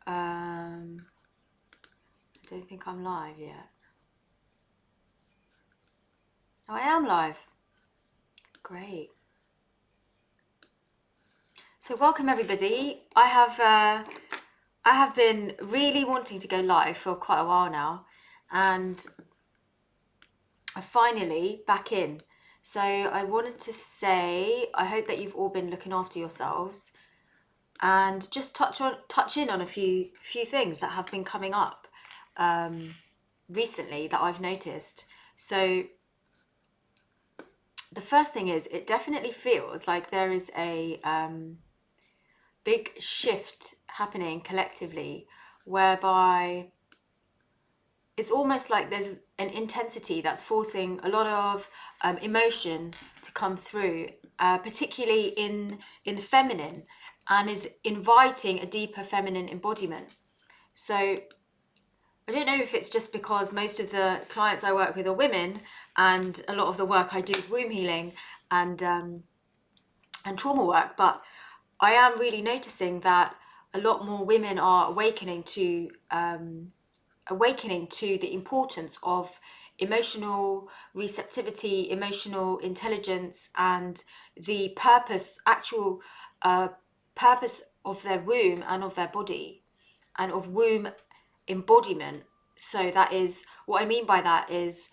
I don't think I'm live yet. Oh, I am live. Great. So welcome everybody. I have been really wanting to go live for quite a while now, and I'm finally back in. So I wanted to say I hope that you've all been looking after yourselves, and just touch in on a few things that have been coming up recently that I've noticed. So the first thing is, it definitely feels like there is a big shift happening collectively, whereby it's almost like there's an intensity that's forcing a lot of emotion to come through, particularly in the feminine, and is inviting a deeper feminine embodiment. So I don't know if it's just because most of the clients I work with are women, and a lot of the work I do is womb healing and trauma work, but I am really noticing that a lot more women are awakening to the importance of emotional receptivity, emotional intelligence, and the actual purpose of their womb and of their body, and of womb embodiment. So that is what I mean by that is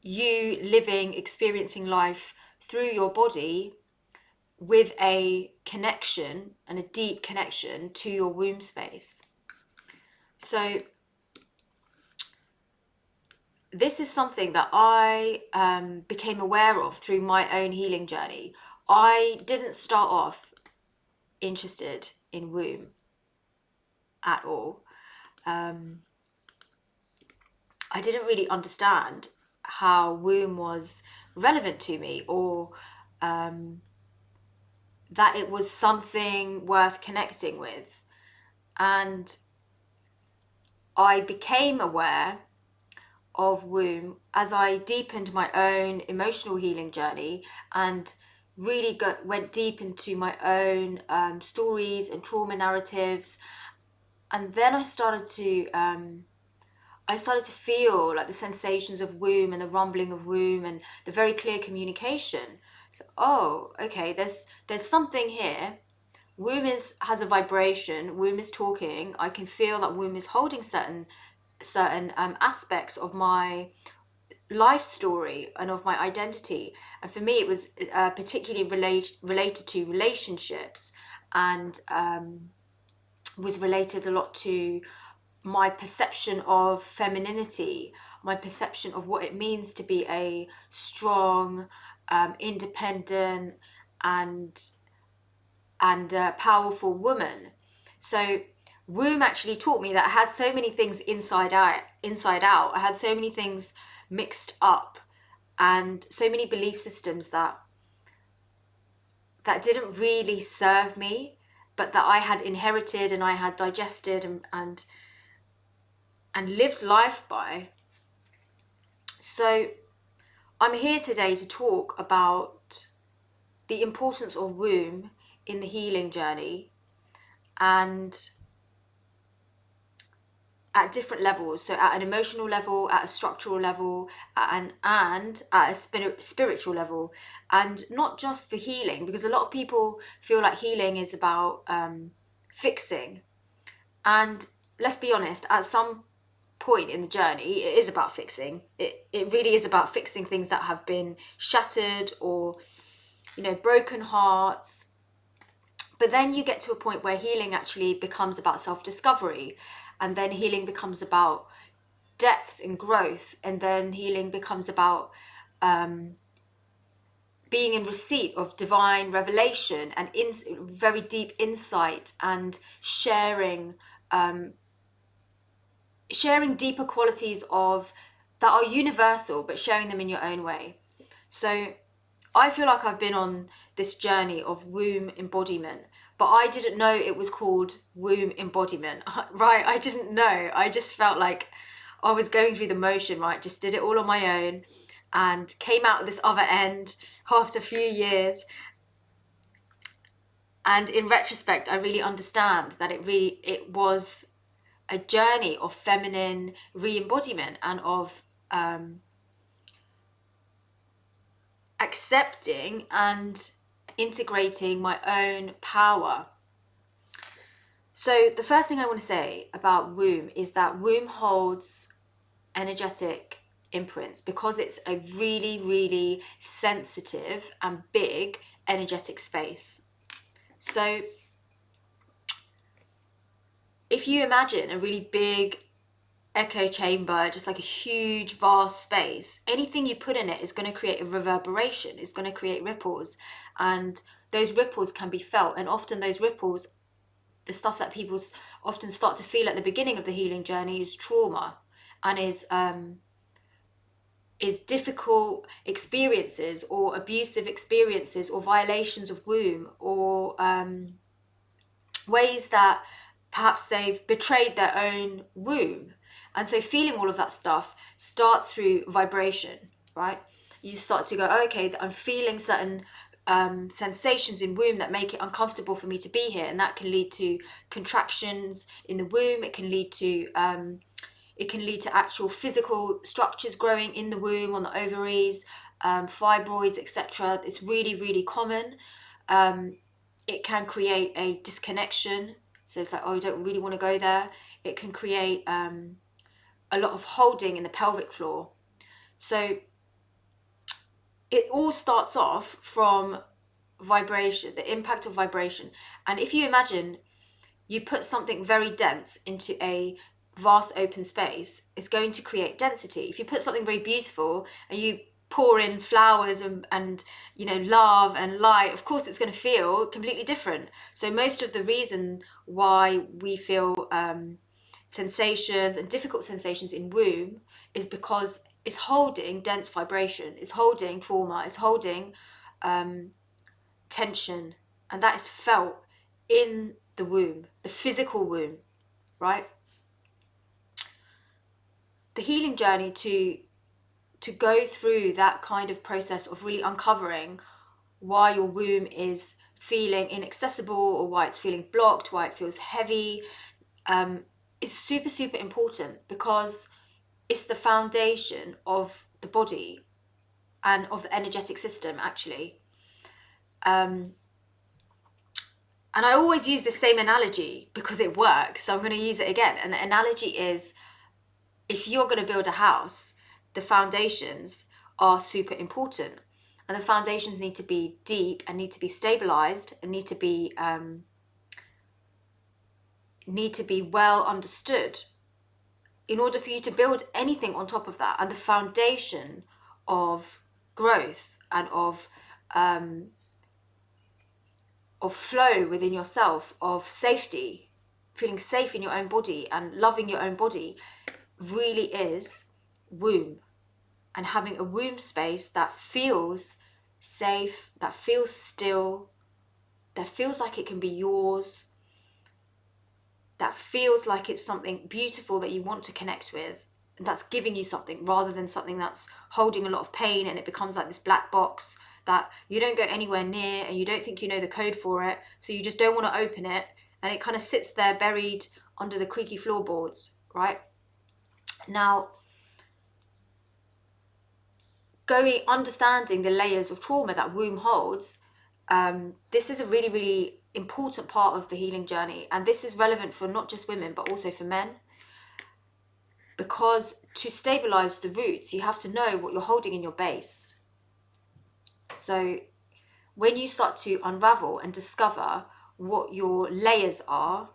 you living, experiencing life through your body with a connection and a deep connection to your womb space. So this is something that I became aware of through my own healing journey. I didn't start off interested in womb at all. I didn't really understand how womb was relevant to me, or that it was something worth connecting with. And I became aware of womb as I deepened my own emotional healing journey, and really went deep into my own stories and trauma narratives. And then I started to feel like the sensations of womb and the rumbling of womb and the very clear communication. So, oh, okay, there's something here. Womb has a vibration. Womb is talking. I can feel that womb is holding certain aspects of my life story and of my identity. And for me, it was particularly related to relationships, and was related a lot to my perception of femininity, my perception of what it means to be a strong, independent, and powerful woman. So womb actually taught me that I had so many things inside out. I had so many things mixed up, and so many belief systems that didn't really serve me, but that I had inherited and I had digested and lived life by. So I'm here today to talk about the importance of womb in the healing journey, and at different levels. So at an emotional level, at a structural level, and at a spiritual level. And not just for healing, because a lot of people feel like healing is about fixing. And let's be honest, at some point in the journey, it is about fixing. It really is about fixing things that have been shattered, or broken hearts. But then you get to a point where healing actually becomes about self-discovery, and then healing becomes about depth and growth, and then healing becomes about being in receipt of divine revelation and very deep insight, and sharing deeper qualities of that are universal, but sharing them in your own way. So I feel like I've been on this journey of womb embodiment, but I didn't know it was called womb embodiment, right? I didn't know. I just felt like I was going through the motion, right? Just did it all on my own, and came out this other end after a few years. And in retrospect, I really understand that it was a journey of feminine re-embodiment and of accepting and integrating my own power. So the first thing I want to say about womb is that womb holds energetic imprints because it's a really, really sensitive and big energetic space. So if you imagine a really big echo chamber, just like a huge vast space, anything you put in it is going to create a reverberation, it's going to create ripples, and those ripples can be felt. And often those ripples, the stuff that people often start to feel at the beginning of the healing journey, is trauma, and is difficult experiences or abusive experiences or violations of womb, or ways that perhaps they've betrayed their own womb. And so feeling all of that stuff starts through vibration, right? You start to go, okay, I'm feeling certain sensations in womb that make it uncomfortable for me to be here, and that can lead to contractions in the womb. It can lead to actual physical structures growing in the womb, on the ovaries, fibroids, etc. It's really, really common. It can create a disconnection. So it's like, oh, you don't really want to go there. It can create a lot of holding in the pelvic floor. So it all starts off from vibration, the impact of vibration. And if you imagine you put something very dense into a vast open space, it's going to create density. If you put something very beautiful and you pour in flowers and you know, love and light, of course it's going to feel completely different. So most of the reason why we feel sensations and difficult sensations in womb is because it's holding dense vibration, it's holding trauma, it's holding tension, and that is felt in the womb, the physical womb, right? The healing journey to go through that kind of process of really uncovering why your womb is feeling inaccessible, or why it's feeling blocked, why it feels heavy, is super, super important, because it's the foundation of the body and of the energetic system, actually. And I always use the same analogy because it works, so I'm going to use it again. And the analogy is, if you're going to build a house, the foundations are super important, and the foundations need to be deep and need to be stabilized and need to be well understood in order for you to build anything on top of that. And the foundation of growth and of flow within yourself, of safety, feeling safe in your own body and loving your own body, really is womb. And having a womb space that feels safe, that feels still, that feels like it can be yours, that feels like it's something beautiful that you want to connect with, and that's giving you something, rather than something that's holding a lot of pain and it becomes like this black box that you don't go anywhere near, and you don't think you know the code for it, so you just don't want to open it, and it kind of sits there buried under the creaky floorboards, right? Now, understanding the layers of trauma that womb holds, this is a really, really important part of the healing journey, and this is relevant for not just women but also for men, because to stabilize the roots, you have to know what you're holding in your base. So when you start to unravel and discover what your layers are,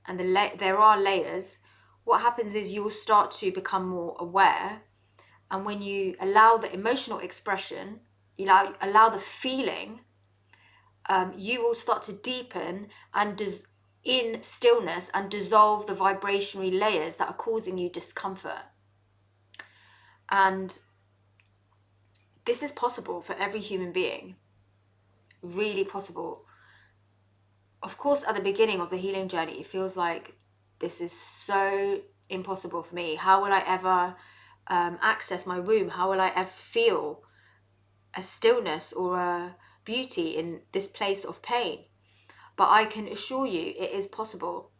and there are layers, what happens is you will start to become more aware. And when you allow the emotional expression, you allow the feeling, you will start to deepen and in stillness and dissolve the vibrationary layers that are causing you discomfort. And this is possible for every human being, really possible. Of course, at the beginning of the healing journey, it feels like this is so impossible for me. How will I ever access my womb? How will I ever feel a stillness or a beauty in this place of pain? But I can assure you it is possible.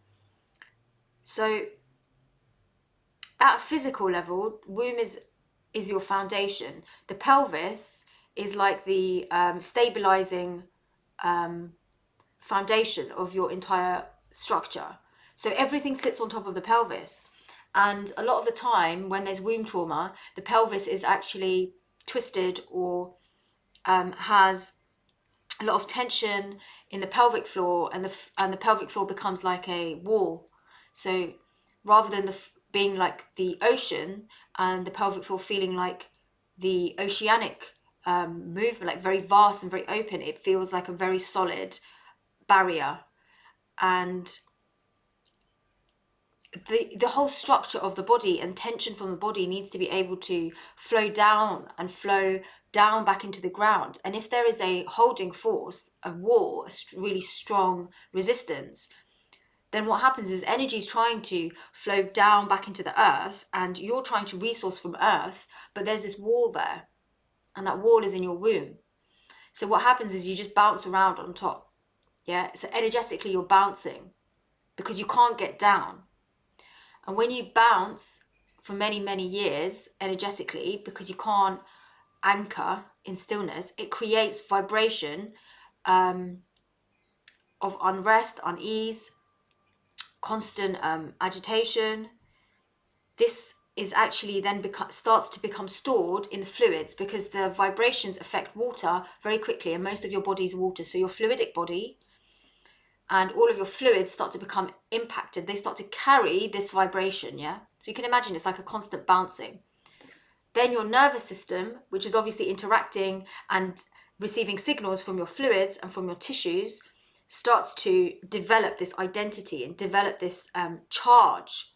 So at a physical level, womb is your foundation. The pelvis is like the stabilizing foundation of your entire structure. So everything sits on top of the pelvis. And a lot of the time when there's womb trauma, the pelvis is actually twisted or has a lot of tension in the pelvic floor, and the pelvic floor becomes like a wall. So rather than being like the ocean and the pelvic floor feeling like the oceanic movement, like very vast and very open, it feels like a very solid barrier. And the whole structure of the body and tension from the body needs to be able to flow down and flow down back into the ground. And if there is a holding force, a wall, a really strong resistance, then what happens is energy is trying to flow down back into the earth, and you're trying to resource from earth, but there's this wall there, and that wall is in your womb. So what happens is you just bounce around on top. Yeah, so energetically you're bouncing because you can't get down. And when you bounce for many, many years energetically, because you can't anchor in stillness, it creates vibration of unrest, unease, constant agitation. This is actually then starts to become stored in the fluids, because the vibrations affect water very quickly, and most of your body is water. So your fluidic body and all of your fluids start to become impacted. They start to carry this vibration, yeah? So you can imagine it's like a constant bouncing. Then your nervous system, which is obviously interacting and receiving signals from your fluids and from your tissues, starts to develop this identity and develop this charge,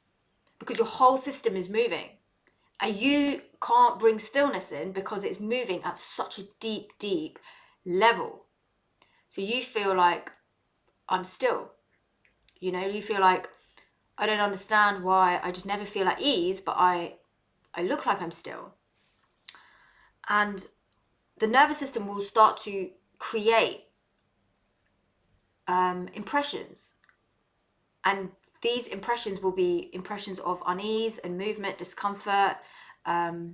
because your whole system is moving. And you can't bring stillness in because it's moving at such a deep, deep level. So you feel like, I'm still. You know, you feel like, I don't understand why I just never feel at ease, but I look like I'm still. And the nervous system will start to create impressions. And these impressions will be impressions of unease and movement, discomfort. That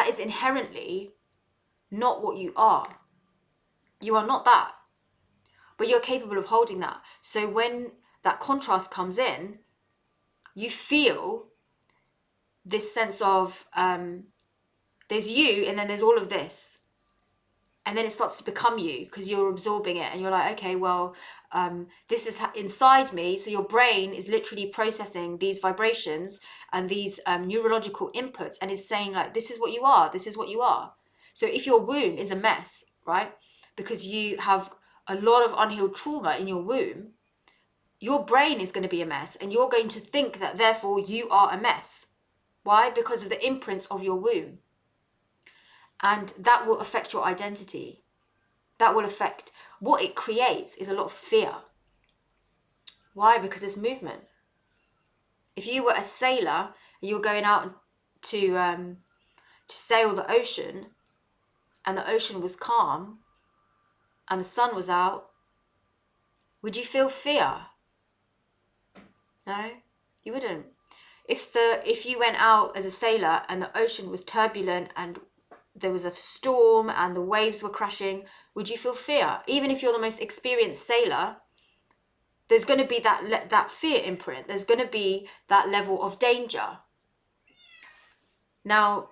is inherently not what you are. You are not that. But you're capable of holding that. So when that contrast comes in, you feel this sense of there's you, and then there's all of this, and then it starts to become you because you're absorbing it, and you're like, okay, well, this is inside me. So your brain is literally processing these vibrations and these neurological inputs, and is saying like, this is what you are, this is what you are. So if your womb is a mess, right, because you have a lot of unhealed trauma in your womb, your brain is going to be a mess, and you're going to think that therefore you are a mess. Why? Because of the imprints of your womb. And that will affect your identity. That will affect what it creates is a lot of fear. Why? Because it's movement. If you were a sailor and you were going out to sail the ocean, and the ocean was calm and the sun was out, would you feel fear? No, you wouldn't. If you went out as a sailor and the ocean was turbulent and there was a storm and the waves were crashing, would you feel fear? Even if you're the most experienced sailor, there's going to be that fear imprint. There's going to be that level of danger. Now,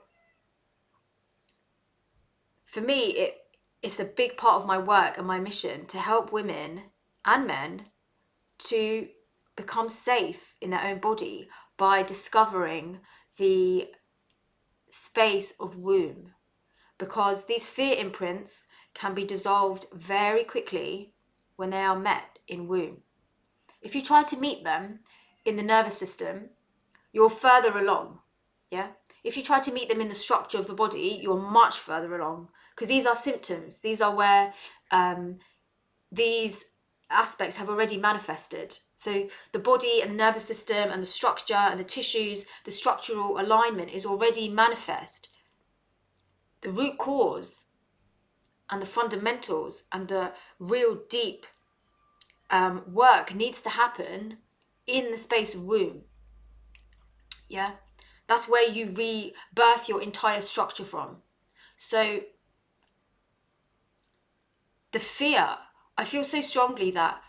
for me, it's a big part of my work and my mission to help women and men to become safe in their own body by discovering the space of womb, because these fear imprints can be dissolved very quickly when they are met in womb. If you try to meet them in the nervous system, you're further along, yeah? If you try to meet them in the structure of the body, you're much further along, because these are symptoms. These are where these aspects have already manifested. So the body and the nervous system and the structure and the tissues, the structural alignment is already manifest. The root cause and the fundamentals and the real deep work needs to happen in the space of womb. Yeah, that's where you rebirth your entire structure from. So the fear, I feel so strongly that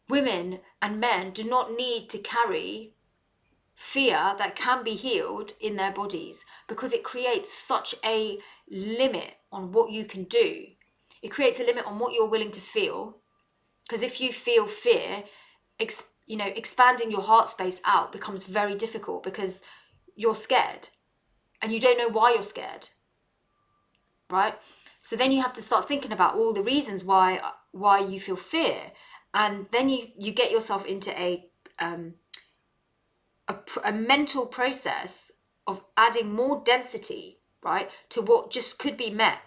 women and men do not need to carry fear that can be healed in their bodies, because it creates such a limit on what you can do. It creates a limit on what you're willing to feel. Because if you feel fear, expanding your heart space out becomes very difficult, because you're scared and you don't know why you're scared, right? So then you have to start thinking about all the reasons why you feel fear, and then you get yourself into a mental process of adding more density, right, to what just could be met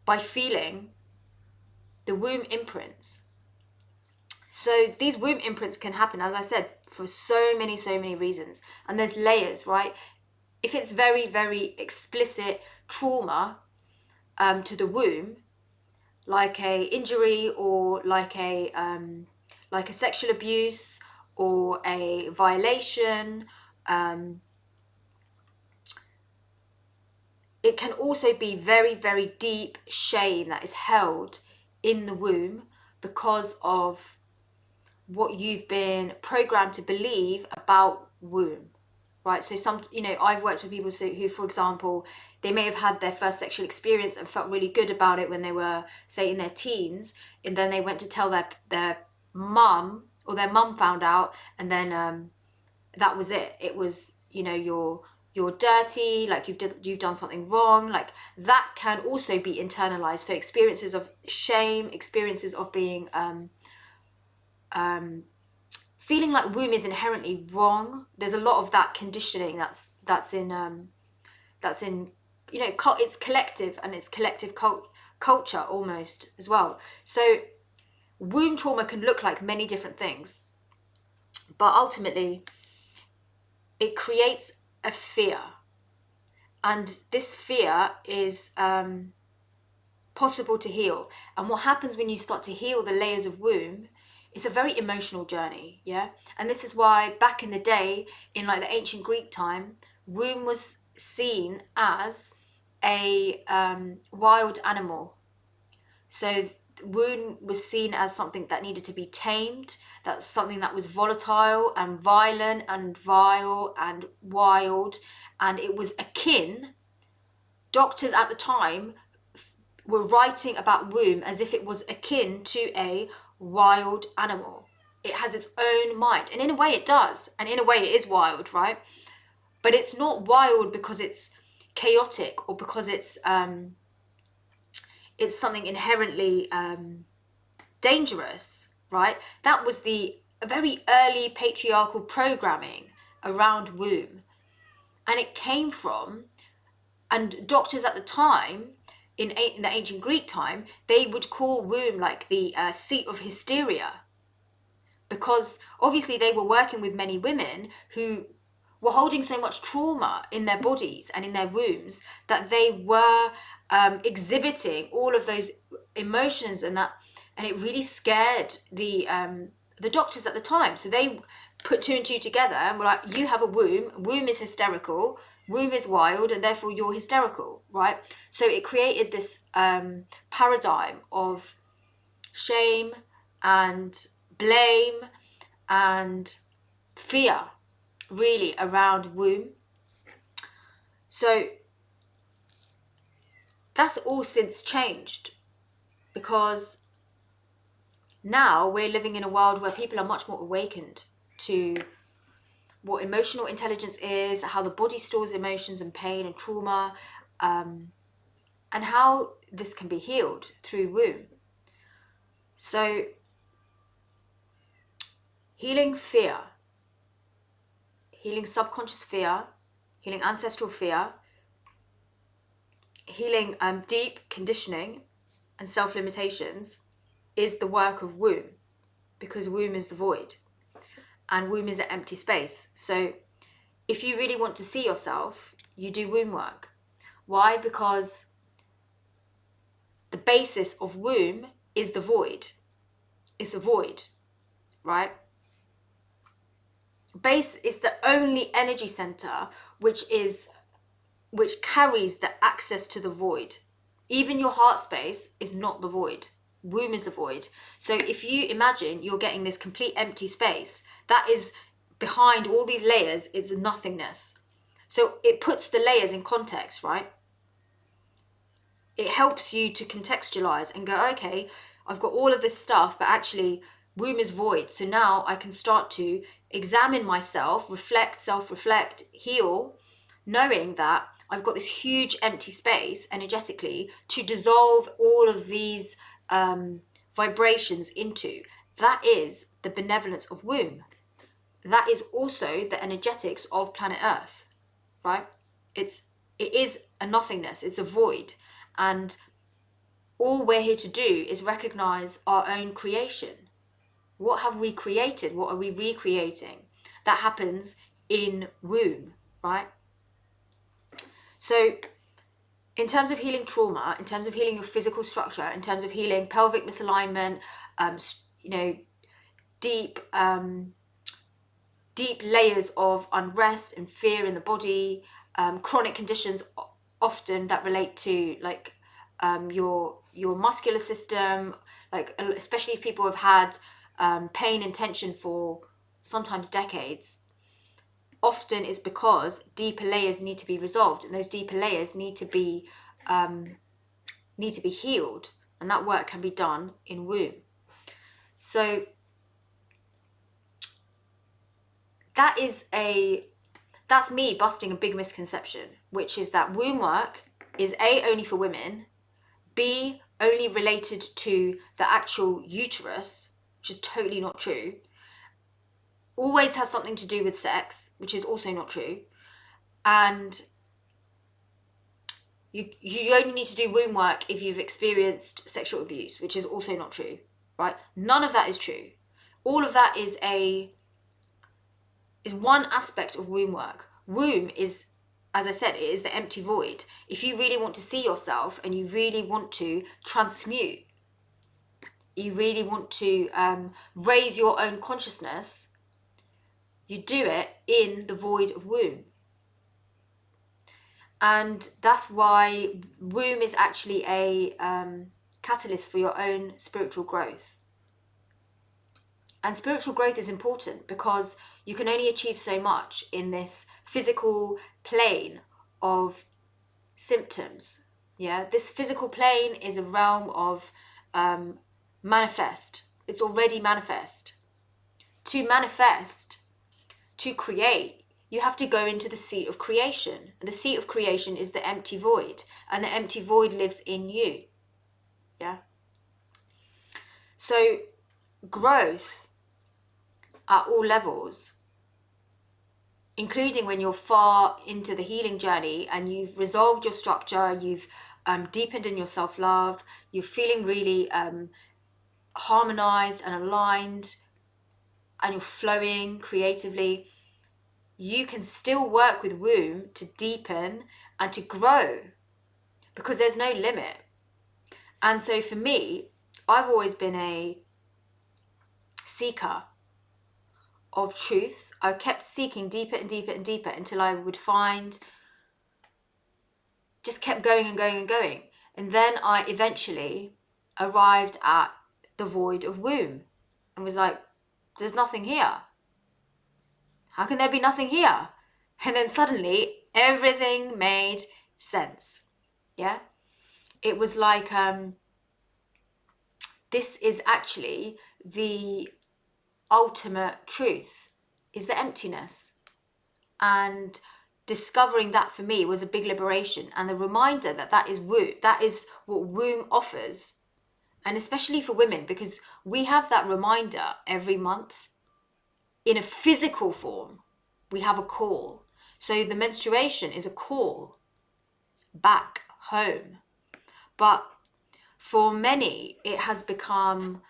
by feeling the womb imprints. So these womb imprints can happen, as I said, for so many reasons. And there's layers, right? If it's very, very explicit trauma to the womb, like a injury, or like a sexual abuse, or a violation, it can also be very, very deep shame that is held in the womb because of what you've been programmed to believe about womb, right? So I've worked with people who, for example, they may have had their first sexual experience and felt really good about it when they were, say, in their teens, and then they went to tell their mum, or their mum found out, and then that was it. It was, you're dirty, like you've done something wrong. Like that can also be internalized. So experiences of shame, experiences of being feeling like womb is inherently wrong. There's a lot of that conditioning that's in it's collective, and it's collective culture almost as well. So womb trauma can look like many different things, but ultimately it creates a fear, and this fear is possible to heal. And what happens when you start to heal the layers of womb, it's a very emotional journey, yeah? And this is why back in the day, in like the ancient Greek time, womb was seen as a wild animal. So womb was seen as something that needed to be tamed, that's something that was volatile and violent and vile and wild, and it was akin. Doctors at the time were writing about womb as if it was akin to a wild animal. It has its own mind, and in a way it does, and in a way it is wild, right? But it's not wild because it's chaotic, or because it's something inherently dangerous, right? That was the very early patriarchal programming around womb, and it came from, and doctors at the time, in the ancient Greek time, they would call womb like the seat of hysteria, because obviously they were working with many women who were holding so much trauma in their bodies and in their wombs that they were exhibiting all of those emotions, and it really scared the doctors at the time. So they put two and two together and were like, you have a womb is hysterical, womb is wild, and therefore you're hysterical, right? So it created this paradigm of shame and blame and fear, really, around womb. So that's all since changed, because now we're living in a world where people are much more awakened to what emotional intelligence is, how the body stores emotions and pain and trauma, and how this can be healed through womb. So healing fear, healing subconscious fear, healing ancestral fear, healing deep conditioning and self-limitations is the work of womb, because womb is the void and womb is an empty space. So if you really want to see yourself, you do womb work. Why? Because the basis of womb is the void. It's a void, right? base is the only energy center which carries the access to the void. Even your heart space is not the void. Womb is the void. So if you imagine you're getting this complete empty space, that is behind all these layers, it's nothingness. So it puts the layers in context, right? It helps you to contextualize and go, okay, I've got all of this stuff, but actually womb is void. So now I can start to examine myself, reflect, self-reflect, heal, knowing that I've got this huge empty space energetically to dissolve all of these vibrations into. That is the benevolence of womb. That is also the energetics of planet Earth, right? It is a nothingness, it's a void. And all we're here to do is recognize our own creation. What have we created? What are we recreating? That happens in womb, right? So in terms of healing trauma, in terms of healing your physical structure, in terms of healing pelvic misalignment, deep layers of unrest and fear in the body, chronic conditions often that relate to like your muscular system, like especially if people have had pain and tension for sometimes decades. Often it's because deeper layers need to be resolved, and those deeper layers need to be healed, and that work can be done in womb. So that's me busting a big misconception, which is that womb work is A, only for women, B, only related to the actual uterus, which is totally not true, always has something to do with sex, which is also not true, and you only need to do womb work if you've experienced sexual abuse, which is also not true, right? None of that is true. All of that is one aspect of womb work. Womb is, as I said, it is the empty void. If you really want to see yourself and you really want to transmute, you really want to raise your own consciousness, you do it in the void of womb. And that's why womb is actually a catalyst for your own spiritual growth. And spiritual growth is important because you can only achieve so much in this physical plane of symptoms. Yeah, this physical plane is a realm of manifest. It's already manifest. To manifest, to create, you have to go into the seat of creation. And the seat of creation is the empty void, and the empty void lives in you. Yeah. So growth at all levels, including when you're far into the healing journey and you've resolved your structure, you've deepened in your self-love, you're feeling really harmonized and aligned, and you're flowing creatively, you can still work with womb to deepen and to grow, because there's no limit. And so for me, I've always been a seeker of truth. I kept seeking deeper and deeper and deeper until I would find, just kept going and going and going. And then I eventually arrived at the void of womb and was like, there's nothing here. How can there be nothing here? And then suddenly everything made sense. Yeah. It was like, this is actually the ultimate truth, is the emptiness. And discovering that for me was a big liberation, and the reminder that is what womb offers. And especially for women, because we have that reminder every month in a physical form. We have a call. So the menstruation is a call back home. But for many, it has become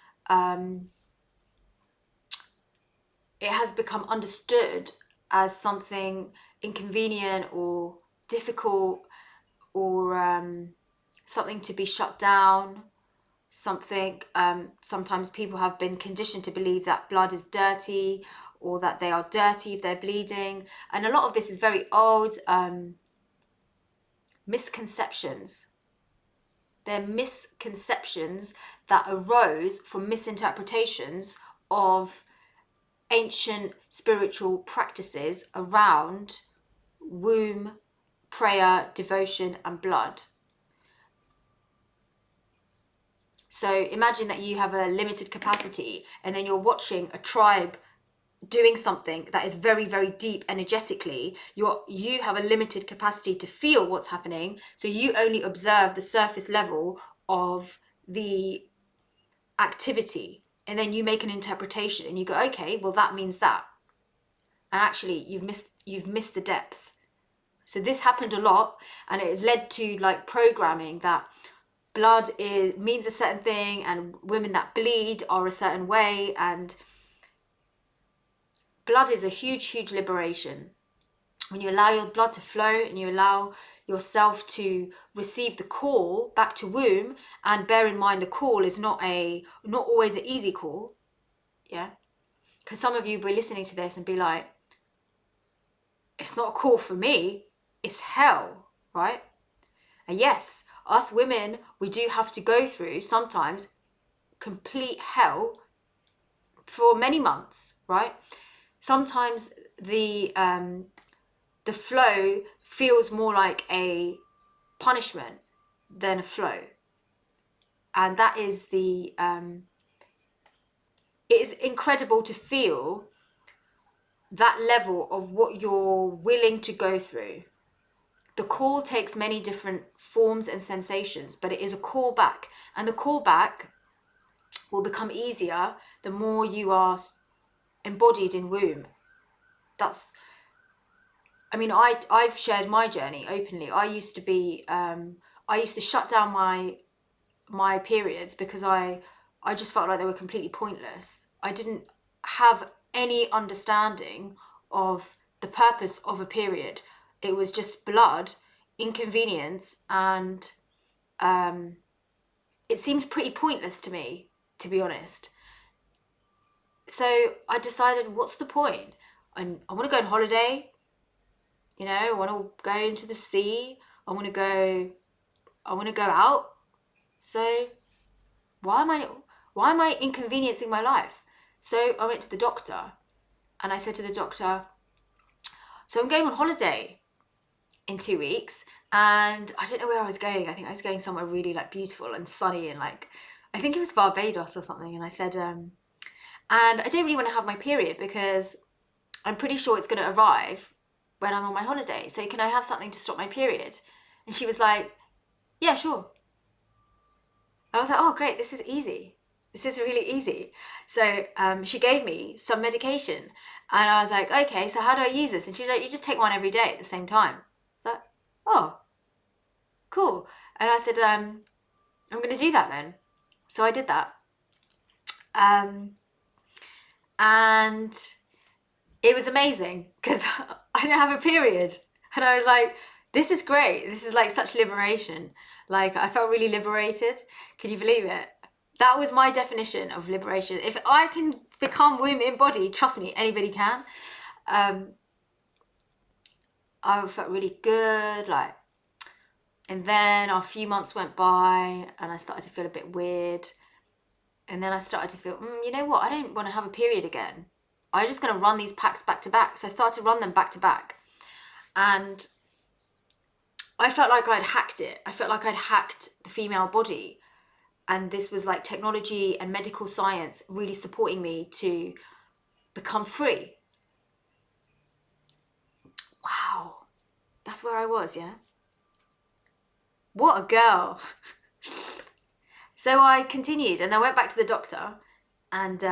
understood as something inconvenient or difficult, or something to be shut down. Something, sometimes people have been conditioned to believe that blood is dirty, or that they are dirty if they're bleeding. And a lot of this is very old misconceptions. They're misconceptions that arose from misinterpretations of ancient spiritual practices around womb, prayer, devotion, and blood. So imagine that you have a limited capacity and then you're watching a tribe doing something that is very, very deep energetically. You have a limited capacity to feel what's happening, so you only observe the surface level of the activity, and then you make an interpretation and you go, okay, well that means that, and actually you've missed the depth. So this happened a lot, and it led to like programming that blood means a certain thing, and women that bleed are a certain way, and blood is a huge, huge liberation. When you allow your blood to flow and you allow yourself to receive the call back to womb, and bear in mind the call is not always an easy call, yeah? Because some of you will be listening to this and be like, it's not a call for me, it's hell, right? And yes, us women, we do have to go through sometimes complete hell for many months, right? Sometimes the flow feels more like a punishment than a flow, and that is it is incredible to feel that level of what you're willing to go through. The call takes many different forms and sensations, but it is a call back, and the call back will become easier the more you are embodied in womb. I've shared my journey openly. I used to shut down my periods because I just felt like they were completely pointless. I didn't have any understanding of the purpose of a period. It was just blood, inconvenience, and it seemed pretty pointless to me, to be honest. So I decided, what's the point? And I want to go on holiday. I want to go into the sea. I want to go out. So why am I inconveniencing my life? So I went to the doctor, and I said to the doctor, so I'm going on holiday in 2 weeks, and I don't know where I was going. I think I was going somewhere really like beautiful and sunny, and like, I think it was Barbados or something. And I said, and I don't really want to have my period because I'm pretty sure it's going to arrive when I'm on my holiday. So can I have something to stop my period? And she was like, yeah, sure. I was like, oh, great, this is easy. This is really easy. So she gave me some medication, and I was like, okay, so how do I use this? And she was like, you just take one every day at the same time. I was like, oh, cool. And I said, I'm going to do that then. So I did that. And it was amazing because I didn't have a period. And I was like, this is great. This is like such liberation. Like, I felt really liberated. Can you believe it? That was my definition of liberation. If I can become womb embodied, trust me, anybody can. I felt really good, like, and then a few months went by and I started to feel a bit weird. And then I started to feel, you know what? I don't want to have a period again. I'm just going to run these packs back to back. So I started to run them back to back. And I felt like I'd hacked it. I felt like I'd hacked the female body. And this was like technology and medical science really supporting me to become free. Wow. That's where I was, yeah? What a girl. So I continued, and I went back to the doctor, and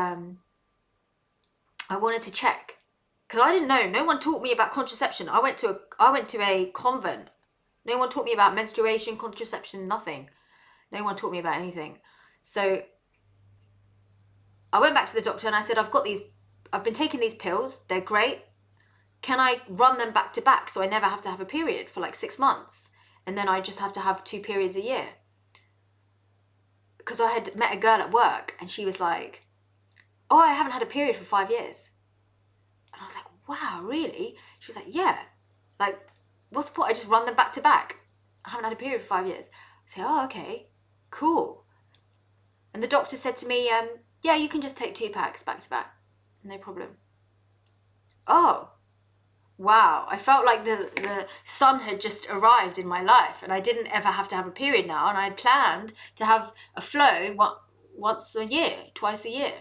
I wanted to check because I didn't know. No one taught me about contraception. I went to a convent. No one taught me about menstruation, contraception, nothing. No one taught me about anything. So I went back to the doctor and I said, I've been taking these pills. They're great. Can I run them back to back so I never have to have a period for like 6 months? And then I just have to have 2 periods a year. Because I had met a girl at work and she was like, oh, I haven't had a period for 5 years. And I was like, wow, really? She was like, yeah. Like, what's the point? I just run them back to back. I haven't had a period for 5 years. I say, oh, okay, cool. And the doctor said to me, yeah, you can just take 2 packs back to back. No problem. Oh, wow. I felt like the sun had just arrived in my life and I didn't ever have to have a period now. And I had planned to have a flow once a year, twice a year.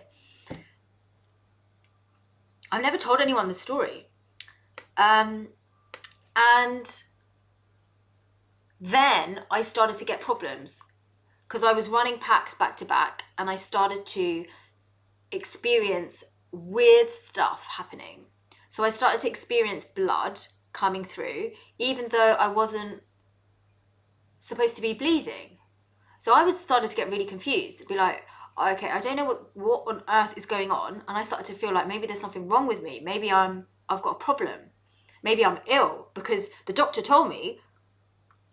I've never told anyone the story. And then I started to get problems because I was running packs back to back and I started to experience weird stuff happening. So I started to experience blood coming through, even though I wasn't supposed to be bleeding. So I was starting to get really confused. It'd be like, okay, I don't know what on earth is going on. And I started to feel like maybe there's something wrong with me. Maybe I've got a problem. Maybe I'm ill, because the doctor told me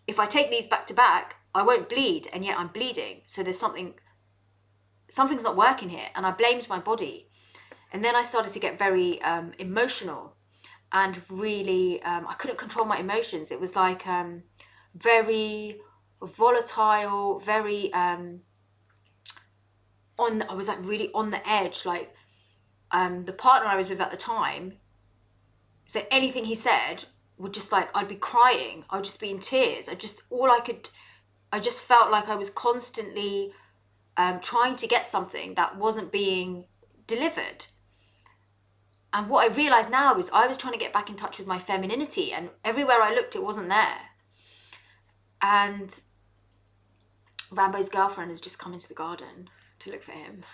if I take these back to back, I won't bleed, and yet I'm bleeding. So there's something's not working here. And I blamed my body. And then I started to get very emotional and really, I couldn't control my emotions. It was like very volatile, very I was like really on the edge. Like the partner I was with at the time, so anything he said would just like, I'd be crying. I would just be in tears. I just felt like I was constantly trying to get something that wasn't being delivered. And what I realized now is I was trying to get back in touch with my femininity, and everywhere I looked, it wasn't there. And Rambo's girlfriend has just come into the garden to look for him.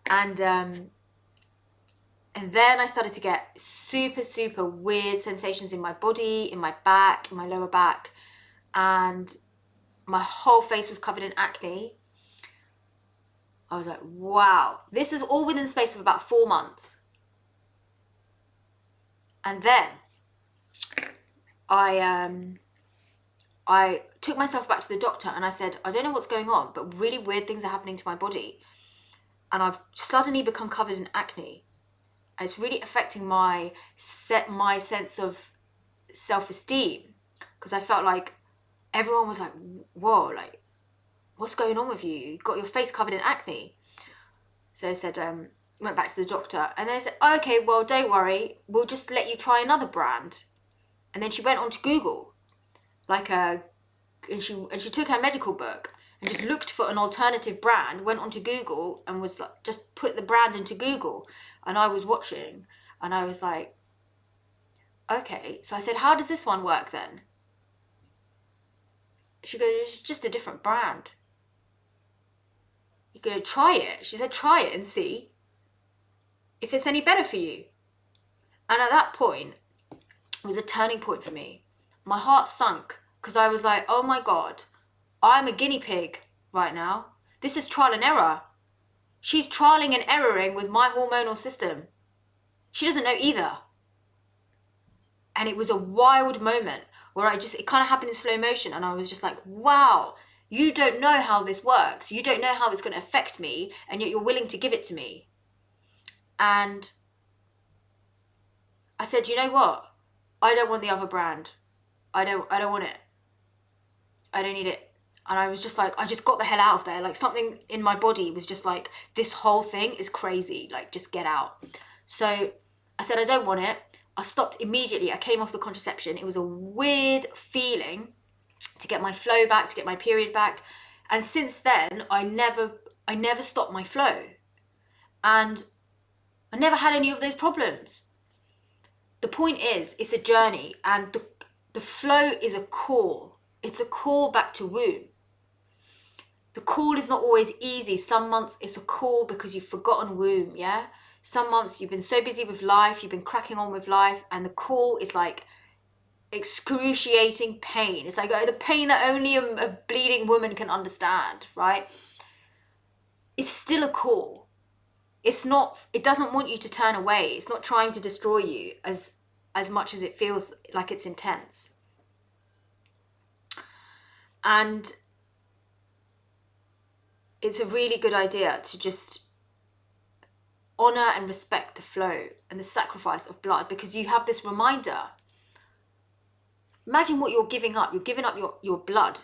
And then I started to get super, super weird sensations in my body, in my back, in my lower back. And my whole face was covered in acne. I was like, wow, this is all within the space of about 4 months. And then I took myself back to the doctor and I said, I don't know what's going on, but really weird things are happening to my body. And I've suddenly become covered in acne. And it's really affecting my sense of self-esteem, because I felt like everyone was like, whoa, like, what's going on with you? You've got your face covered in acne. So I said, went back to the doctor, and they said, okay, well, don't worry, we'll just let you try another brand. And then she went onto Google, and she took her medical book and just looked for an alternative brand, went onto Google and was like, just put the brand into Google. And I was watching and I was like, okay. So I said, how does this one work then? She goes, it's just a different brand. You go, try it. She said, try it and see if it's any better for you. And at that point, it was a turning point for me. My heart sunk because I was like, oh my God, I'm a guinea pig right now. This is trial and error. She's trialing and erroring with my hormonal system. She doesn't know either. And it was a wild moment where it kind of happened in slow motion. And I was just like, wow, you don't know how this works. You don't know how it's going to affect me. And yet you're willing to give it to me. And I said, you know what? I don't want the other brand. I don't want it. I don't need it. And I was just like, I just got the hell out of there. Like something in my body was just like, this whole thing is crazy. Like, just get out. So I said, I don't want it. I stopped immediately. I came off the contraception. It was a weird feeling to get my flow back, to get my period back. And since then, I never stopped my flow. And I never had any of those problems. The point is, it's a journey, and the flow is a call. It's a call back to womb. The call is not always easy. Some months it's a call because you've forgotten womb, yeah? Some months you've been so busy with life, you've been cracking on with life, and the call is like excruciating pain. It's like the pain that only a bleeding woman can understand, right? It's still a call. It doesn't want you to turn away. It's not trying to destroy you as much as it feels like it's intense. And it's a really good idea to just honor and respect the flow and the sacrifice of blood, because you have this reminder. Imagine what you're giving up. You're giving up your blood.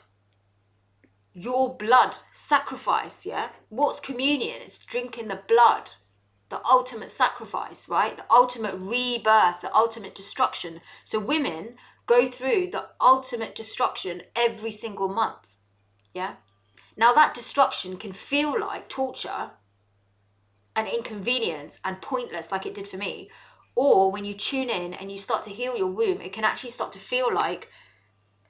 Your blood sacrifice, yeah? What's communion? It's drinking the blood. The ultimate sacrifice, right? The ultimate rebirth, the ultimate destruction. So women go through the ultimate destruction every single month, yeah? Now that destruction can feel like torture and inconvenience and pointless, like it did for me. Or when you tune in and you start to heal your womb, it can actually start to feel like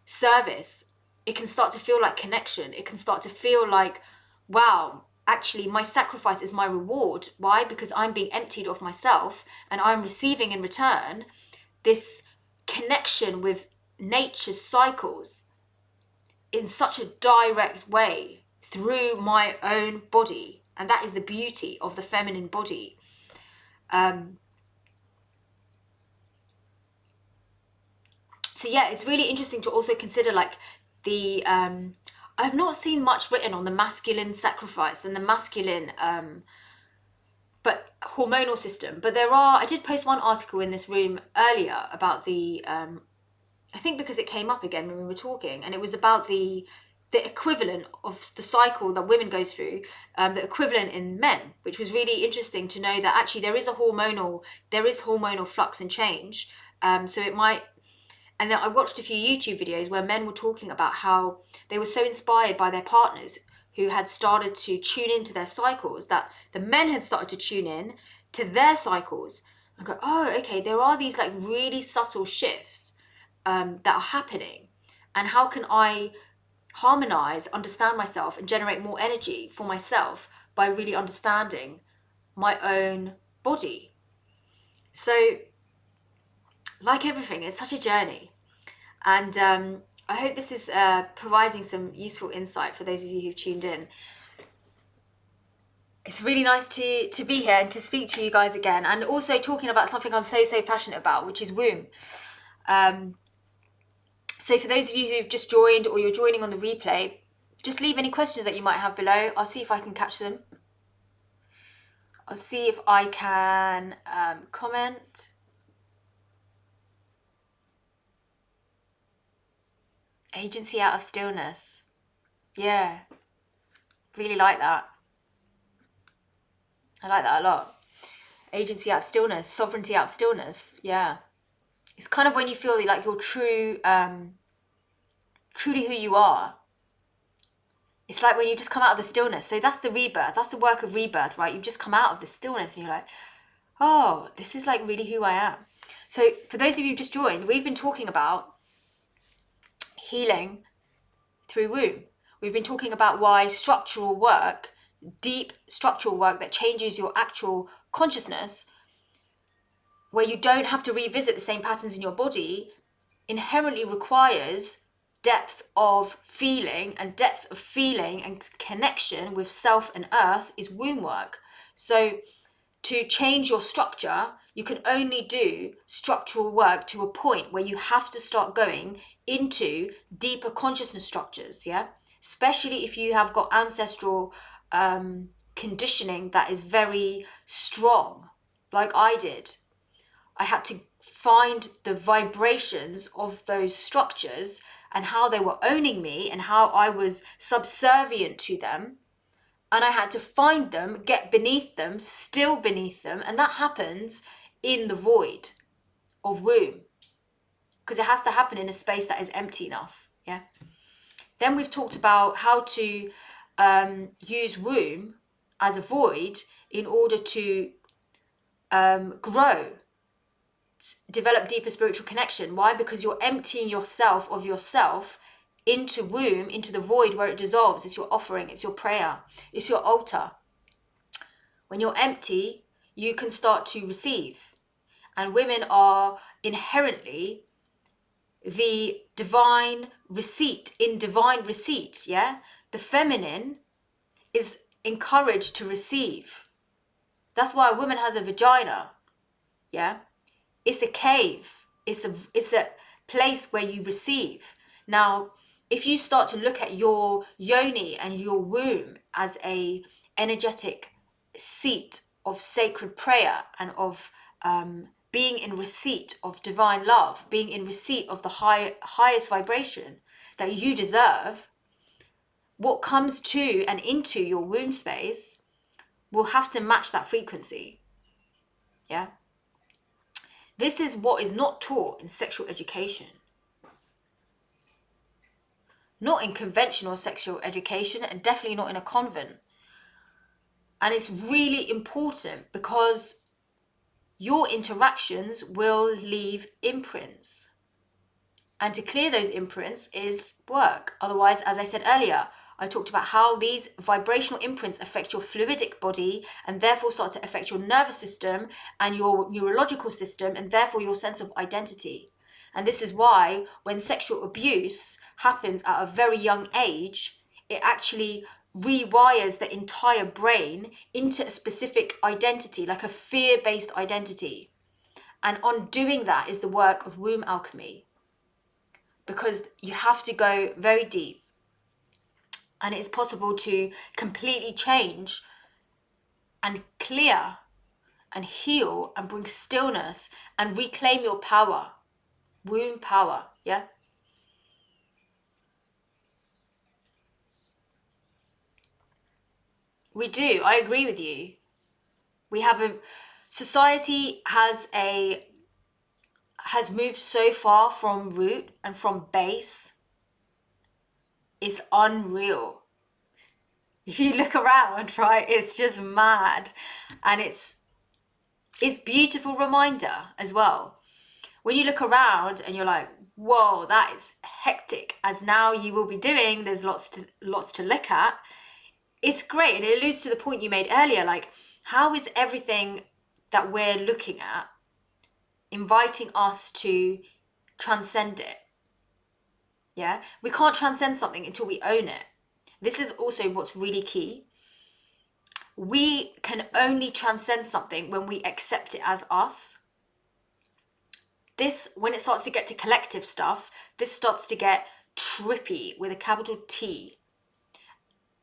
service. It can start to feel like connection. It can start to feel like, wow, actually my sacrifice is my reward. Why? Because I'm being emptied of myself and I'm receiving in return this connection with nature's cycles in such a direct way through my own body. And that is the beauty of the feminine body. So yeah, it's really interesting to also consider like the I've not seen much written on the masculine sacrifice and the masculine but hormonal system, but I did post one article in this room earlier about the I think because it came up again when we were talking, and it was about the equivalent of the cycle that women go through, the equivalent in men, which was really interesting to know that actually there is hormonal flux and change. So it might. And then I watched a few YouTube videos where men were talking about how they were so inspired by their partners who had started to tune into their cycles, that the men had started to tune in to their cycles and go, oh, okay, there are these like really subtle shifts that are happening. And how can I harmonize, understand myself, and generate more energy for myself by really understanding my own body? So, like everything, it's such a journey. And I hope this is providing some useful insight for those of you who've tuned in. It's really nice to be here and to speak to you guys again, and also talking about something I'm so passionate about, which is womb. So for those of you who've just joined or you're joining on the replay, just leave any questions that you might have below. I'll see if I can catch them. I'll see if I can comment. Agency out of stillness. Yeah, really like that. I like that a lot. Agency out of stillness, sovereignty out of stillness. Yeah. It's kind of when you feel like you're truly who you are. It's like when you just come out of the stillness. So that's the rebirth. That's the work of rebirth, right? You've just come out of the stillness and you're like, oh, this is like really who I am. So for those of you who just joined, we've been talking about healing through womb. We've been talking about why structural work, deep structural work that changes your actual consciousness, where you don't have to revisit the same patterns in your body, inherently requires depth of feeling, and depth of feeling and connection with self and earth is womb work. So to change your structure, you can only do structural work to a point where you have to start going into deeper consciousness structures, yeah? Especially if you have got ancestral conditioning that is very strong, like I did. I had to find the vibrations of those structures and how they were owning me and how I was subservient to them. And I had to find them, get beneath them, still beneath them. And that happens in the void of womb, because it has to happen in a space that is empty enough. Yeah. Then we've talked about how to use womb as a void in order to grow, develop deeper spiritual connection. Why? Because you're emptying yourself of yourself into womb, into the void where it dissolves. It's your offering, it's your prayer, it's your altar. When you're empty, you can start to receive. And women are inherently the divine receipt, in divine receipt, yeah? The feminine is encouraged to receive. That's why a woman has a vagina, yeah? It's a cave. It's a place where you receive. Now, if you start to look at your yoni and your womb as a energetic seat of sacred prayer and of being in receipt of divine love, being in receipt of the highest vibration that you deserve, what comes to and into your womb space will have to match that frequency. Yeah. This is what is not taught in sexual education. Not in conventional sexual education, and definitely not in a convent. And it's really important because your interactions will leave imprints. And to clear those imprints is work. Otherwise, as I said earlier, I talked about how these vibrational imprints affect your fluidic body and therefore start to affect your nervous system and your neurological system and therefore your sense of identity. And this is why when sexual abuse happens at a very young age, it actually rewires the entire brain into a specific identity, like a fear-based identity. And on doing that is the work of womb alchemy, because you have to go very deep, and it's possible to completely change and clear and heal and bring stillness and reclaim your power, womb power. Yeah. We do. I agree with you. We have society has moved so far from root and from base. It's unreal. If you look around, right, it's just mad. And it's beautiful reminder as well. When you look around and you're like, whoa, that is hectic, as now you will be doing, there's lots to look at. It's great, and it alludes to the point you made earlier, like, how is everything that we're looking at inviting us to transcend it? Yeah, we can't transcend something until we own it. This is also what's really key. We can only transcend something when we accept it as us. This, when it starts to get to collective stuff, this starts to get trippy with a capital T,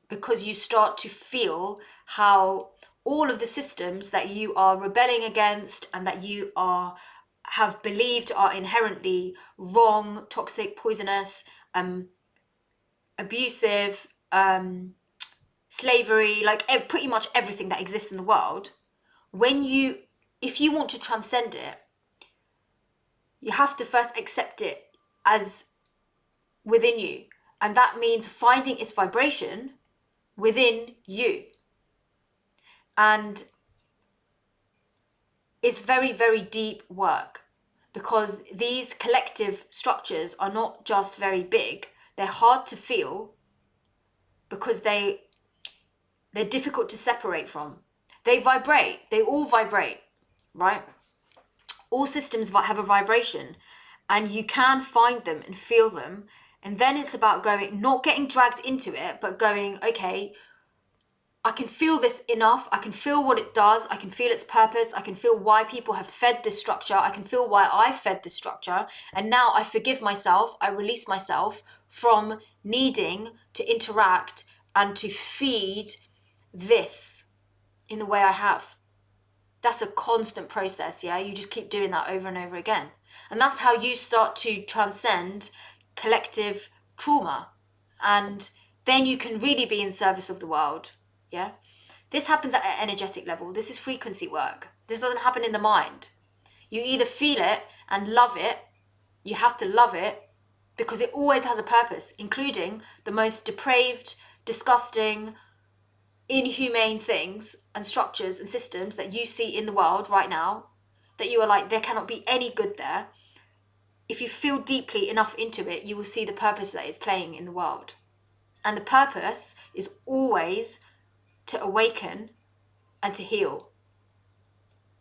because you start to feel how all of the systems that you are rebelling against and that you have believed are inherently wrong, toxic, poisonous, abusive, slavery, like pretty much everything that exists in the world, if you want to transcend it, you have to first accept it as within you. And that means finding its vibration within you. And it's very, very deep work, because these collective structures are not just very big, they're hard to feel because they're difficult to separate from. They vibrate, they all vibrate, right? All systems have a vibration, and you can find them and feel them. And then it's about not getting dragged into it, but going, okay, I can feel this enough. I can feel what it does. I can feel its purpose. I can feel why people have fed this structure. I can feel why I fed this structure. And now I forgive myself. I release myself from needing to interact and to feed this in the way I have. That's a constant process, yeah? You just keep doing that over and over again. And that's how you start to transcend collective trauma. And then you can really be in service of the world, yeah? This happens at an energetic level. This is frequency work. This doesn't happen in the mind. You either feel it and love it. You have to love it, because it always has a purpose, including the most depraved, disgusting, inhumane things and structures and systems that you see in the world right now, that you are like, there cannot be any good there. If you feel deeply enough into it, you will see the purpose that it's playing in the world. And the purpose is always to awaken and to heal.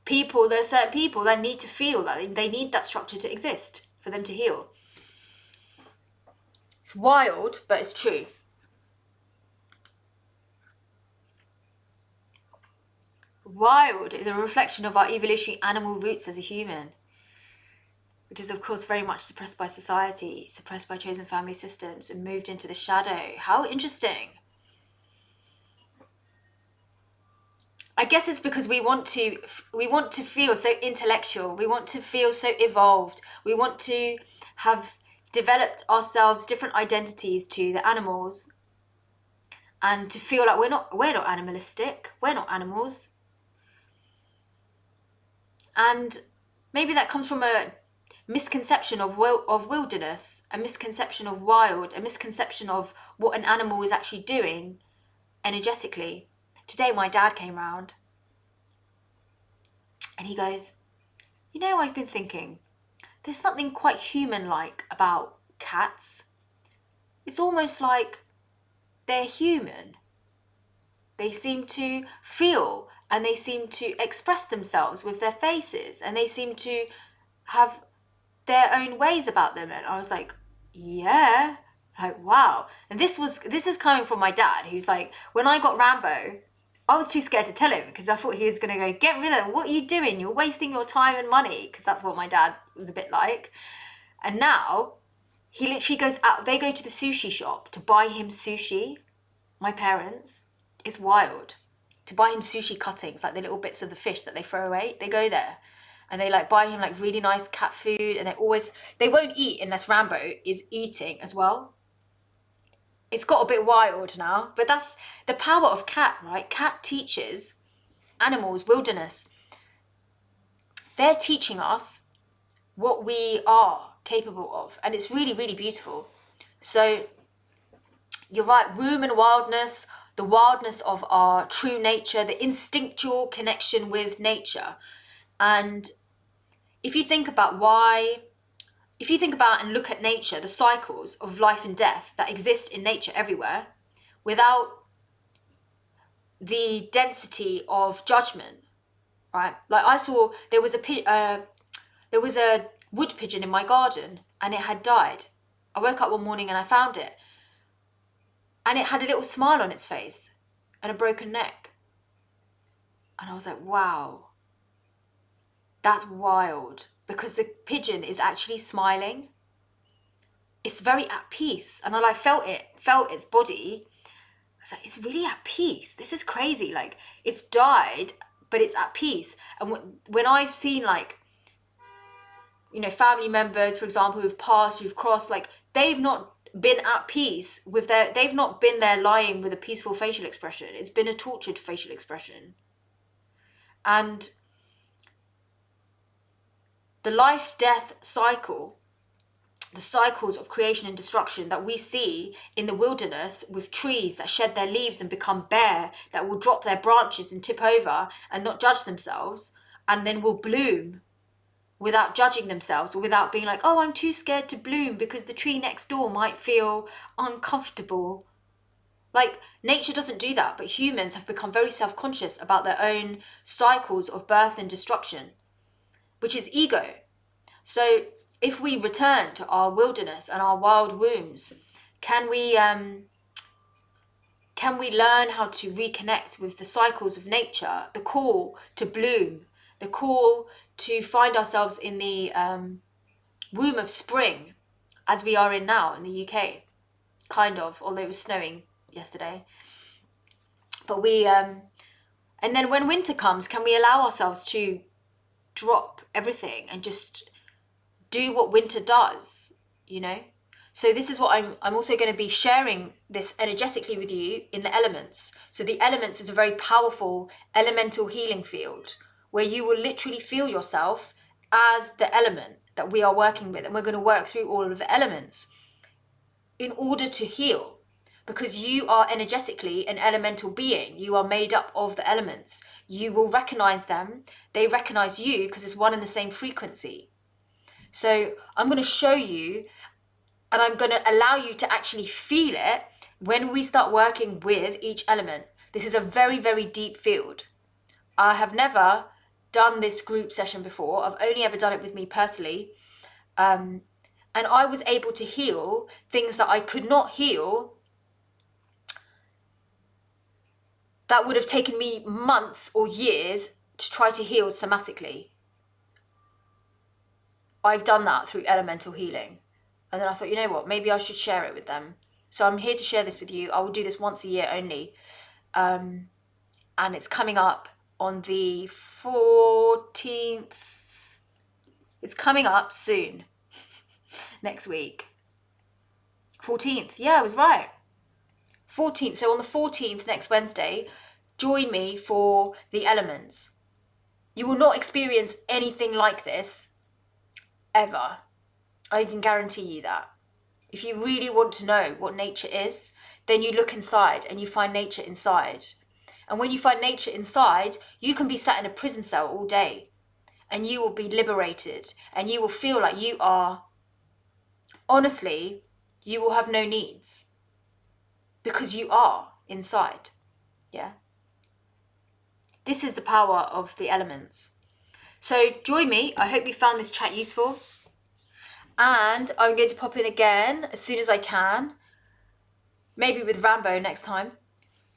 There are certain people that need to feel that they need that structure to exist for them to heal. It's wild, but it's true. Wild is a reflection of our evolutionary animal roots as a human, which is of course very much suppressed by society, suppressed by chosen family systems, and moved into the shadow. How interesting. I guess it's because we want to feel so intellectual. We want to feel so evolved. We want to have developed ourselves different identities to the animals, and to feel like we're not animalistic. We're not animals. And maybe that comes from a misconception of wilderness, a misconception of wild, a misconception of what an animal is actually doing energetically. Today my dad came round and he goes, you know, I've been thinking, there's something quite human-like about cats. It's almost like they're human. They seem to feel and they seem to express themselves with their faces, and they seem to have their own ways about them. And I was like, yeah, like, wow. And this is coming from my dad, who's like, when I got Rambo, I was too scared to tell him because I thought he was going to go, get rid of it. What are you doing? You're wasting your time and money. Because that's what my dad was a bit like. And now he literally goes out. They go to the sushi shop to buy him sushi. My parents, it's wild. To buy him sushi cuttings, like the little bits of the fish that they throw away. They go there and they like buy him like really nice cat food. And they won't eat unless Rambo is eating as well. It's got a bit wild now, but that's the power of cat, right? Cat teaches animals, wilderness. They're teaching us what we are capable of, and it's really, really beautiful. So you're right, womb and wildness, the wildness of our true nature, the instinctual connection with nature. And if you think about and look at nature, the cycles of life and death that exist in nature everywhere, without the density of judgment, right? Like I saw there was a wood pigeon in my garden and it had died. I woke up one morning and I found it, and it had a little smile on its face and a broken neck. And I was like, wow, that's wild, because the pigeon is actually smiling. It's very at peace. And I like felt its body. I was like, it's really at peace. This is crazy. Like, it's died, but it's at peace. And when I've seen, like, you know, family members, for example, who've passed, who've crossed, like, they've not been at peace with they've not been there lying with a peaceful facial expression. It's been a tortured facial expression. And the life-death cycle, the cycles of creation and destruction that we see in the wilderness, with trees that shed their leaves and become bare, that will drop their branches and tip over and not judge themselves, and then will bloom without judging themselves, or without being like, oh, I'm too scared to bloom because the tree next door might feel uncomfortable. Like, nature doesn't do that, but humans have become very self-conscious about their own cycles of birth and destruction, which is ego. So if we return to our wilderness and our wild wombs, can we learn how to reconnect with the cycles of nature, the call to bloom, the call to find ourselves in the womb of spring, as we are in now in the UK, kind of, although it was snowing yesterday. But and then when winter comes, can we allow ourselves to drop everything and just do what winter does, you know? So this is what I'm also going to be sharing this energetically with you in the elements. So the elements is a very powerful elemental healing field where you will literally feel yourself as the element that we are working with. And we're going to work through all of the elements in order to heal, because you are energetically an elemental being. You are made up of the elements. You will recognize them. They recognize you because it's one and the same frequency. So I'm going to show you, and I'm going to allow you to actually feel it when we start working with each element. This is a very, very deep field. I have never done this group session before. I've only ever done it with me personally. And I was able to heal things that I could not heal, that would have taken me months or years to try to heal somatically. I've done that through elemental healing. And then I thought, you know what, maybe I should share it with them. So I'm here to share this with you. I will do this once a year only. And it's coming up on the 14th. It's coming up soon. Next week. 14th. Yeah, I was right. 14th. So on the 14th, next Wednesday, join me for the elements. You will not experience anything like this ever. I can guarantee you that. If you really want to know what nature is, then you look inside and you find nature inside. And when you find nature inside, you can be sat in a prison cell all day and you will be liberated and you will feel like you are, honestly, you will have no needs because you are inside. Yeah. This is the power of the elements. So join me. I hope you found this chat useful. And I'm going to pop in again as soon as I can. Maybe with Rambo next time.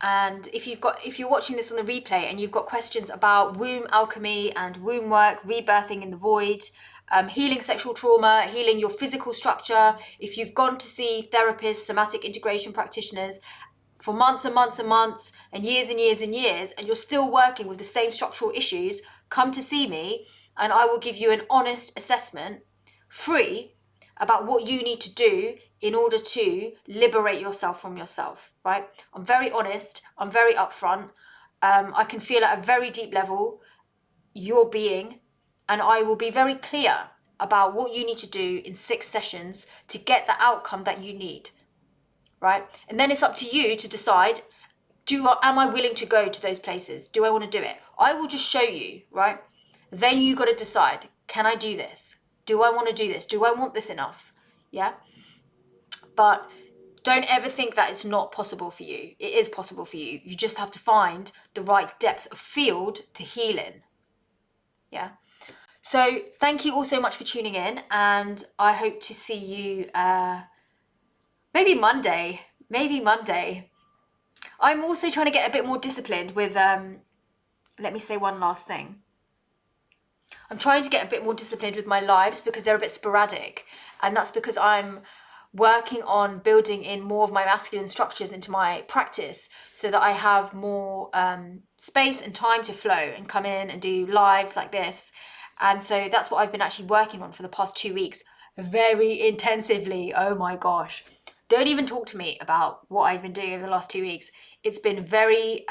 And if you're watching this on the replay and you've got questions about womb alchemy and womb work, rebirthing in the void, healing sexual trauma, healing your physical structure, if you've gone to see therapists, somatic integration practitioners for months and months and months and years and years and years, and you're still working with the same structural issues, come to see me and I will give you an honest assessment, free, about what you need to do in order to liberate yourself from yourself, right? I'm very honest, I'm very upfront. I can feel at a very deep level your being, and I will be very clear about what you need to do in 6 sessions to get the outcome that you need, right? And then it's up to you to decide, am I willing to go to those places? Do I want to do it? I will just show you, right? Then you got to decide, can I do this? Do I want to do this? Do I want this enough? Yeah. But don't ever think that it's not possible for you. It is possible for you. You just have to find the right depth of field to heal in. Yeah. So thank you all so much for tuning in, and I hope to see you maybe Monday. I'm also trying to get a bit more disciplined with, let me say one last thing. I'm trying to get a bit more disciplined with my lives because they're a bit sporadic. And that's because I'm working on building in more of my masculine structures into my practice so that I have more space and time to flow and come in and do lives like this. And so that's what I've been actually working on for the past 2 weeks, very intensively. Oh my gosh. Don't even talk to me about what I've been doing over the last 2 weeks. It's been very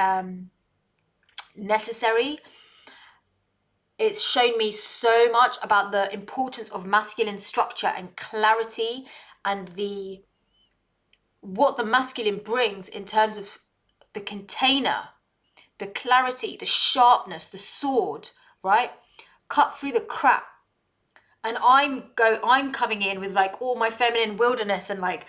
necessary. It's shown me so much about the importance of masculine structure and clarity and what the masculine brings in terms of the container, the clarity, the sharpness, the sword, right? Cut through the crap. And I'm coming in with like all my feminine wilderness and like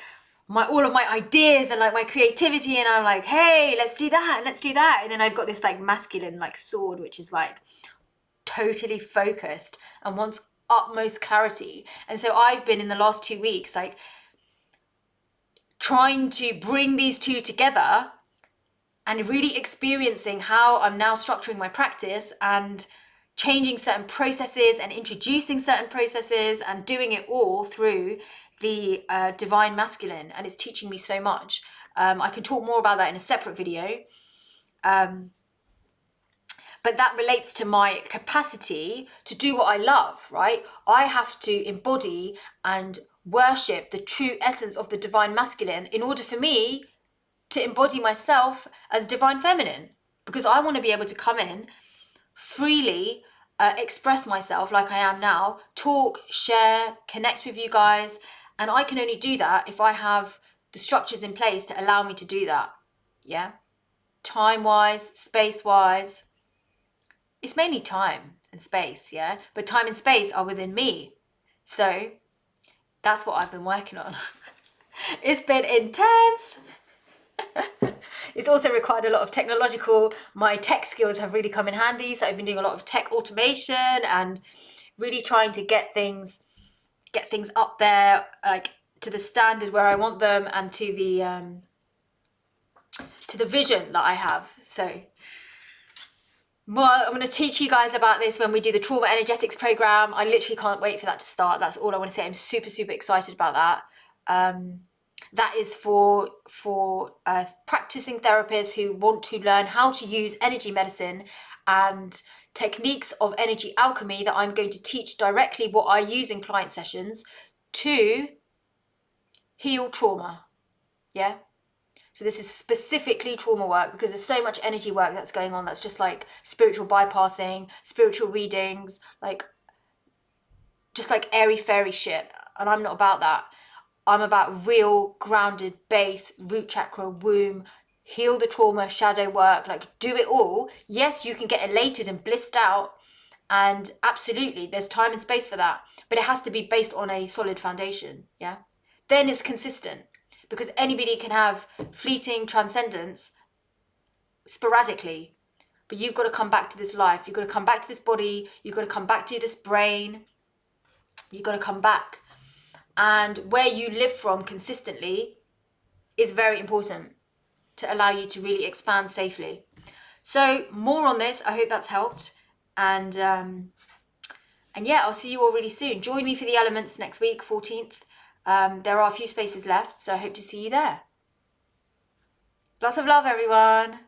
all of my ideas and like my creativity, and I'm like, hey, let's do that. And then I've got this like masculine like sword, which is like totally focused and wants utmost clarity. And so I've been in the last 2 weeks like trying to bring these two together and really experiencing how I'm now structuring my practice and changing certain processes and introducing certain processes and doing it all through the divine masculine. And it's teaching me so much. I can talk more about that in a separate video. But that relates to my capacity to do what I love, right? I have to embody and worship the true essence of the divine masculine in order for me to embody myself as divine feminine, because I want to be able to come in freely, express myself like I am now, talk, share, connect with you guys. And I can only do that if I have the structures in place to allow me to do that. Yeah. Time-wise, space-wise. It's mainly time and space, yeah? But time and space are within me. So that's what I've been working on. It's been intense. It's also required a lot of my tech skills have really come in handy. So I've been doing a lot of tech automation and really trying to get things up there, like to the standard where I want them and to the vision that I have. So, well, I'm going to teach you guys about this when we do the trauma energetics program. I literally can't wait for that to start. That's all I want to say. I'm super, super excited about that. That is for practicing therapists who want to learn how to use energy medicine and techniques of energy alchemy that I'm going to teach directly what I use in client sessions to heal trauma. Yeah. So this is specifically trauma work because there's so much energy work that's going on that's just like spiritual bypassing, spiritual readings, like just like airy fairy shit. And I'm not about that. I'm about real grounded base, root chakra, womb, heal the trauma, shadow work, like do it all. Yes, you can get elated and blissed out. And absolutely, there's time and space for that. But it has to be based on a solid foundation. Yeah. Then it's consistent because anybody can have fleeting transcendence sporadically. But you've got to come back to this life. You've got to come back to this body. You've got to come back to this brain. You've got to come back. And where you live from consistently is very important to allow you to really expand safely. So more on this. I hope that's helped. And yeah, I'll see you all really soon. Join me for the elements next week, 14th. There are a few spaces left, so I hope to see you there. Lots of love, everyone.